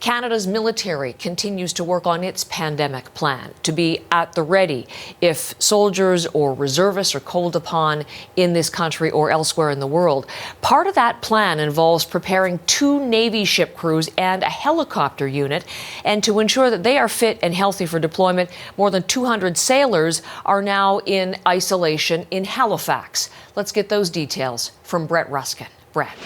Canada's military continues to work on its pandemic plan to be at the ready if soldiers or reservists are called upon in this country or elsewhere in the world. Part of that plan involves preparing 2 Navy ship crews and a helicopter unit. And to ensure that they are fit and healthy for deployment, more than 200 sailors are now in isolation in Halifax. Let's get those details from Brett Ruskin. Brett.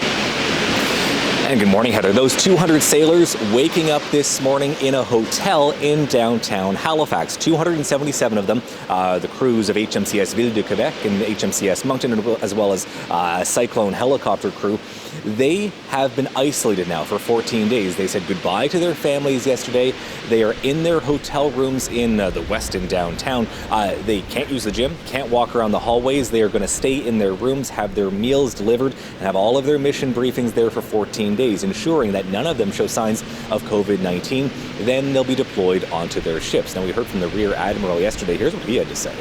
And good morning, Heather. Those 200 sailors waking up this morning in a hotel in downtown Halifax. 277 of them, the crews of HMCS Ville de Quebec and HMCS Moncton, as well as Cyclone helicopter crew. They have been isolated now for 14 days. They said goodbye to their families yesterday. They are in their hotel rooms in the Westin downtown. They can't use the gym, can't walk around the hallways. They are going to stay in their rooms, have their meals delivered, and have all of their mission briefings there for 14 days, ensuring that none of them show signs of COVID-19. Then they'll be deployed onto their ships. Now, we heard from the Rear Admiral yesterday. Here's what he had to say.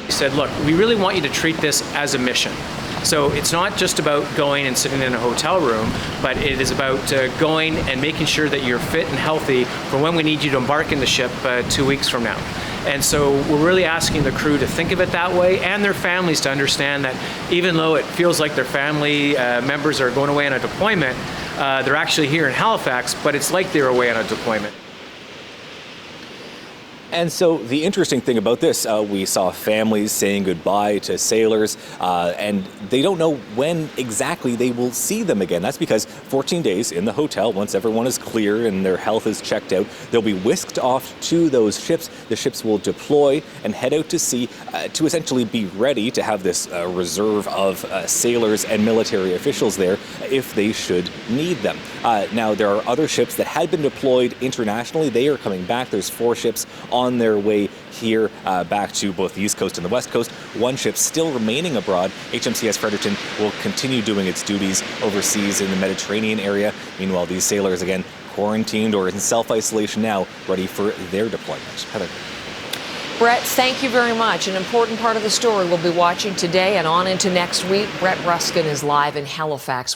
He said, look, we really want you to treat this as a mission. So it's not just about going and sitting in a hotel room, but it is about going and making sure that you're fit and healthy for when we need you to embark in the ship 2 weeks from now. And so we're really asking the crew to think of it that way, and their families to understand that even though it feels like their family members are going away on a deployment, they're actually here in Halifax, but it's like they're away on a deployment. And so the interesting thing about this, we saw families saying goodbye to sailors, and they don't know when exactly they will see them again. That's because 14 days in the hotel, once everyone is clear and their health is checked out, they'll be whisked off to those ships. The ships will deploy and head out to sea to essentially be ready to have this reserve of sailors and military officials there if they should need them. Now, there are other ships that had been deployed internationally. They are coming back. There's 4 ships on their way here back to both the East Coast and the West Coast. 1 ship still remaining abroad. HMCS Fredericton will continue doing its duties overseas in the Mediterranean area. Meanwhile, these sailors, again, quarantined or in self-isolation now, ready for their deployment. Heather. Brett, thank you very much. An important part of the story we'll be watching today and on into next week. Brett Ruskin is live in Halifax.